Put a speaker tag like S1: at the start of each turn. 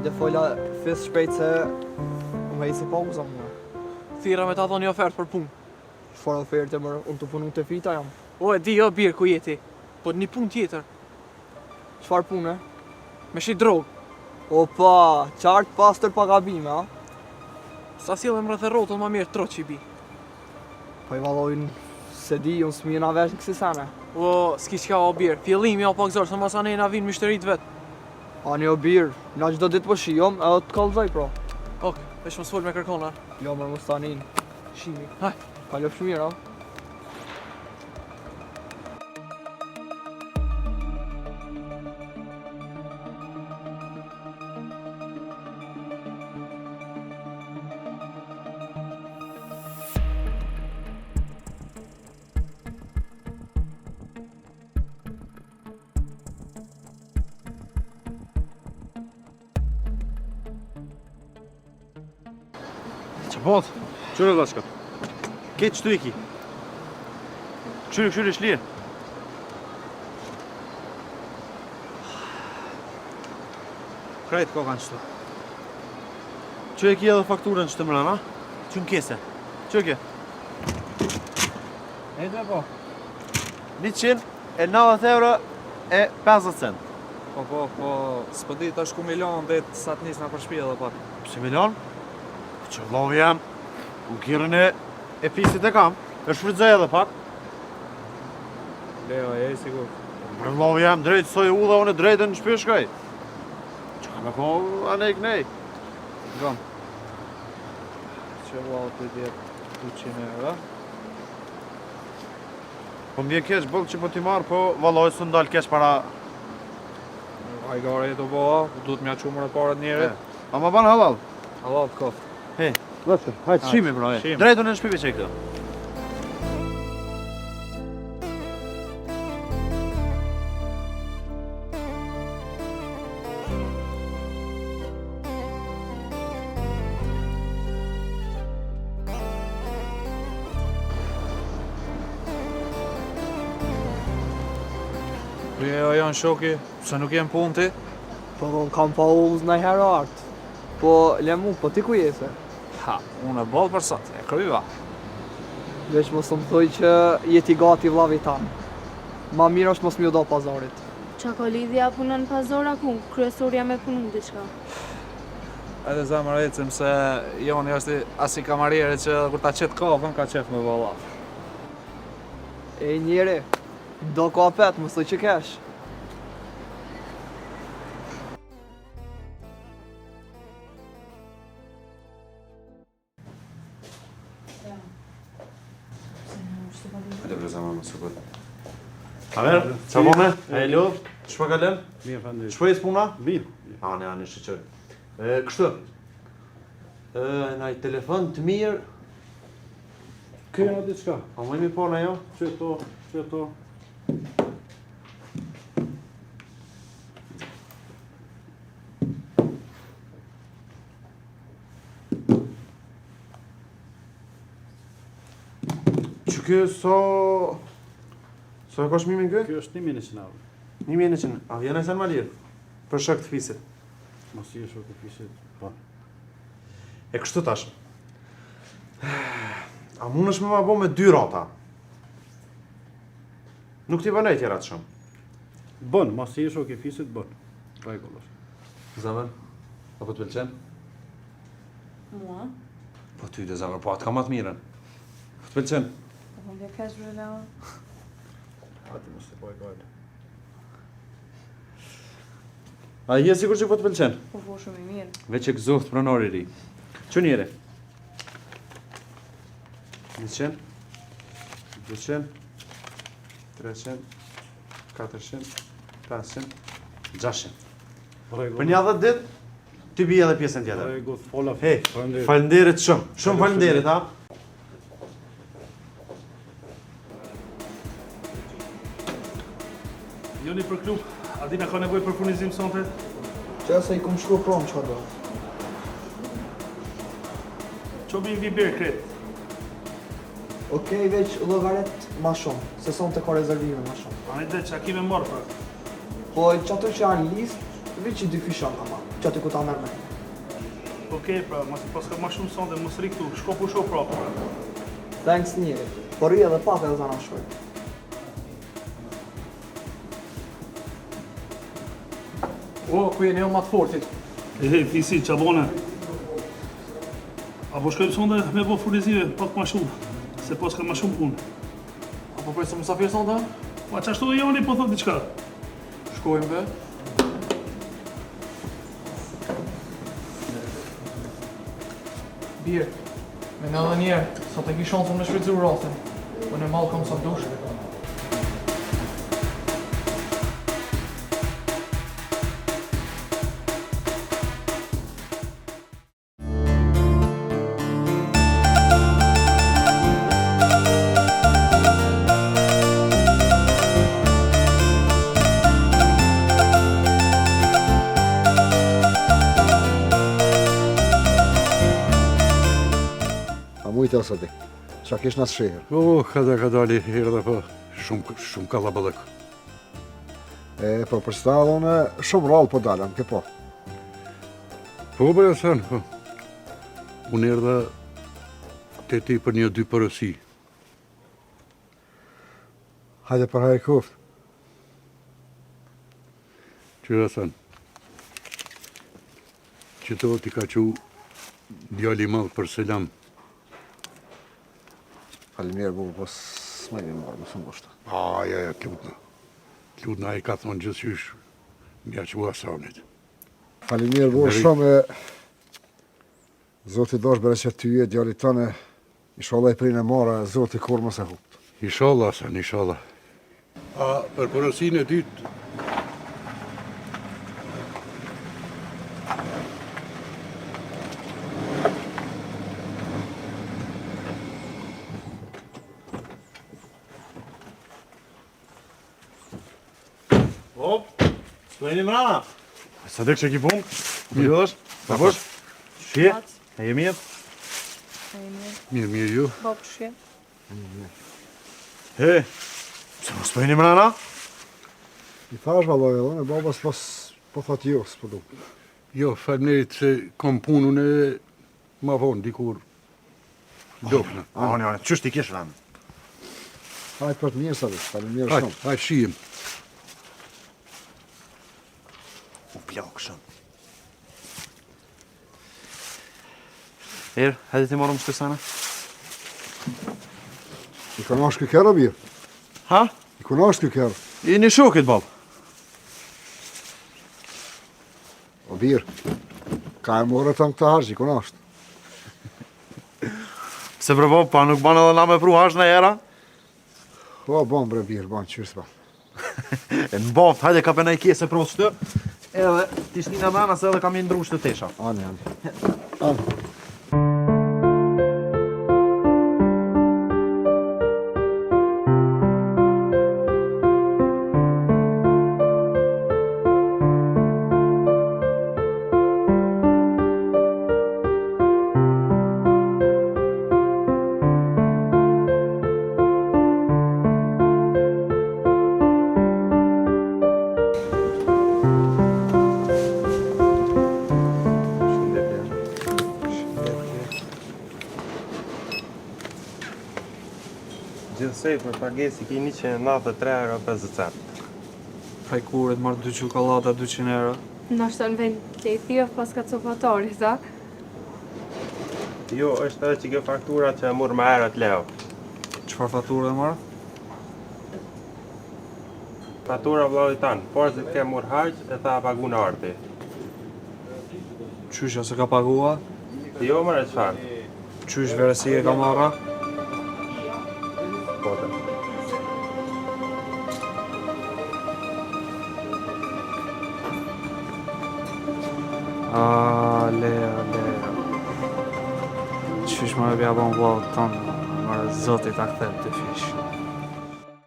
S1: Hajde fola fis shpejt se më i si pauza mua.
S2: Thira me ta dhoni ofertë për punë.
S1: Çfarë oferte më, unë të punu të fita jam.
S2: O, e di jo birë ku jeti, po një punë tjetër,
S1: Çfarë pune?
S2: me shi drogë.
S1: Opa, qartë pastër pa gabime, a?
S2: Sa sillem rreth e rrotën më mirë troç i bi.
S1: Po i vallojnë se di, unë s'mjena vesh në kësi sene.
S2: O, s'ki qka o birë, fillimi o pak zorë, se mos anej na vinë mishterit vetë.
S1: Ani o birë, na çdo ditë po shijom, edhe të kallzoj pro.
S2: Ok, veç më s'fol me kërkona.
S1: Jo, më mos tanin.
S2: Shimi, haj.
S1: Kalofsh mirë, a?
S3: Çabot, çure vllazka. Keç tu iki. Këshyri shlirë. Krejt ko kanë qëtu. Që e ki edhe fakturën që të mërana? Që në kese? Që ke? E dhe po? 190 euro e 50 cent.
S4: Po, s'po di tash ku milion dhe sa të nisna për shtëpi edhe pak.
S3: Si milion? Që vllovi jam, u kirën e pisit e kam, e shfrytëzoj edhe pak.
S4: Leo, e sigur.
S3: Për vllovi jam, drejt soj u dhe unë drejtën në shpirë shkoj. Që ka me ko, anej kënej.
S4: Gëm. Që vlau të djetë 200 euro.
S3: Po m'vjen keq bëllë që po t'i marë, po valloj së ndalë keq para...
S4: Hajgare e të boha, du të mja qumër e parët njerit.
S3: A ma banë halal?
S4: Allah të koft.
S3: He, vëtë, hajtë, shimi bro,
S4: shimi.
S3: Drejtën e në shpive që i këto.
S4: Jo, janë shoki, se nuk jem punë ti.
S1: Po unë kam pa ullës në herë artë. Po, le mu, po ti ku jese?
S4: Ha, unë e bolë për sot, e kryva.
S1: Veç mos më thuj që jeti gati vllavi tanë. Ma mirë është mos m'ju do pazarit.
S5: Qa ka lidhja punën pazora ku? Kryesorja me punën diçka.
S4: Edhe zemër ecim se joni është as i kamarjeri që kur ta qetë kafën ka qef me valla.
S1: E njeri, do ka pet, më thuj që kesh.
S3: Hajde bre zama më sukut. A ver, qa po me? E lodh, shpa kalem?
S6: Mirë, falënderit.
S3: Shpejt puna?
S6: Mirë.
S3: Ani, shqyqoj. Kështu, naj telefon të mirë,
S6: Këna diçka.
S3: a më imi pona jo?
S6: Që to.
S3: Që kjo so e ka shmimin kjo?
S6: Kjo është 1.100 euro.
S3: 1.100, a vjen e sen ma lirë? Për shak të fisit.
S6: Mos i është të fisit. Po.
S3: E kështu tash. A mund është me ma bo me 2 rata? Nuk t'i bënej tjera të shumë.
S6: Bën, mos i është fisit, bën. Rregullosh.
S3: Zemër, apo të pëlqen?
S5: Mua?
S3: Po ty dhe zemër, po atë ka ma të miren. Po të pëlqen?
S5: Po më vjen keq bre Leo.
S6: Hajde mos e po e gojë.
S3: A je sigur që po të pëlqen?
S5: Po shumë i mirë.
S3: Veç e këzoft pronori ri. Që njere? 100, 200, 300, 400, 500, 600. Për një 10 dit, ty bie edhe pjesën tjetër.
S6: Rregull, fola.
S3: He, falenderit shumë. Shumë falenderit, ha?
S6: Joni për klub, a dina ka nevojë për furnizim sonte?
S1: Që se i kum shku prom që do.
S6: Çobi i biber kret.
S1: Okej, veç llogaret ma shumë, se son të ka rezervime ma shumë.
S6: Ani det, çka kime morr pra.
S1: Po që ato që janë listë, veç i 2 fishon ama. që aty ku ta merr me.
S6: Okej, pra, mos pas ka më shumë sonde, mos ri këtu. Shko pusho prapë.
S1: Thanks njëri. Po rri edhe pak edhe zana shkoj.
S2: O, ku jeni jo ma të fortit?
S6: Fisi, çabone. Apo shkojmë sonde me bo furnizive, pak më shumë. Se pas ka më shumë punë.
S2: Apo presë musafir son të?
S6: Pa qashtu dhe joni po thot diçka.
S2: Shkojmë be. Birë, me në edhe njerë, sa të ki shansën me shfrytëzu rastin. Unë e malë kam sa dush.
S7: Mujtë ose di, qa kish në të shihër.
S8: Kada ka dali herë dhe po shumë kalabalëk.
S7: Po për stallë une shumë rallë po dalëm, ke po.
S8: Po bërë sen, po. Unë erdha të ti për 1-2 përësi.
S7: Hajde për hajë kuft.
S8: Qyra sen. Qëto ti ka që djali malë për selam.
S7: Faleminderit bu, po s'ma jemi marrë, më shumë boshta.
S8: Ja, t'lutna. T'lutna i ka thonë gjithësysh mja që u asanit.
S7: Faleminderit bu, shumë e... Zoti dosh bere që ty e djali tëne, inshallah i prinë e marë, Zoti kur më se hupë.
S8: Inshallah, sen, inshallah. Për përësin e dytë,
S3: S'tojni mrana. Sa dek që ki punë? Mirë dhe është? Pa bësh? Shje? E je mirë?
S8: mirë ju.
S5: Po, shje.
S3: He, se mos s'tojni mrana?
S7: I thash valloj edhe, e babas po thot jo, s'po du.
S8: Jo, falënderit se kom punën e ma vonë, dikur. Dokna.
S3: Ani, qështë i kesh ranë?
S7: Hajtë për të mirë sa dhe, faleminderit shumë.
S8: Hajtë shijem.
S3: U plak shumë. Erë, hajde ti marrëm shtë sana?
S7: I konash kë kërë, birë?
S3: Ha?
S7: I konash kë kërë?
S3: I një shokit, bab.
S7: O birë, ka e morë të në këta hargjë, i konash.
S3: Se bre bab, pa nuk banë edhe na me pru hash në era?
S7: O, bon bre birë, bon, qyrës ba.
S3: E në baft, hajde ka pëna i kje se pru shtë. Edhe, ti shkina mrana se edhe kam i ndru shtë tesha.
S7: Ani. Ani.
S9: Gjithsej për pagesi ki 193,50 cent.
S4: Fajkuret marrë 2 qokolata 200 euro.
S5: Nashta në vend lejthia pas ka copatarit, a?
S9: Jo, është edhe që kjo faktura që e murë më herët leo.
S4: Çfarë faturë e marrë?
S9: Faktura vllavit tanë, por se ke murë harq e tha pagu në arti.
S4: Qyshja se ka pagua?
S9: Jo mërë qfarë?
S4: Qysh verësi e ka marra?
S9: Pote.
S4: Ale. Qysh më e bja bon vllavit tonë, mërë zotit a kthem të fish.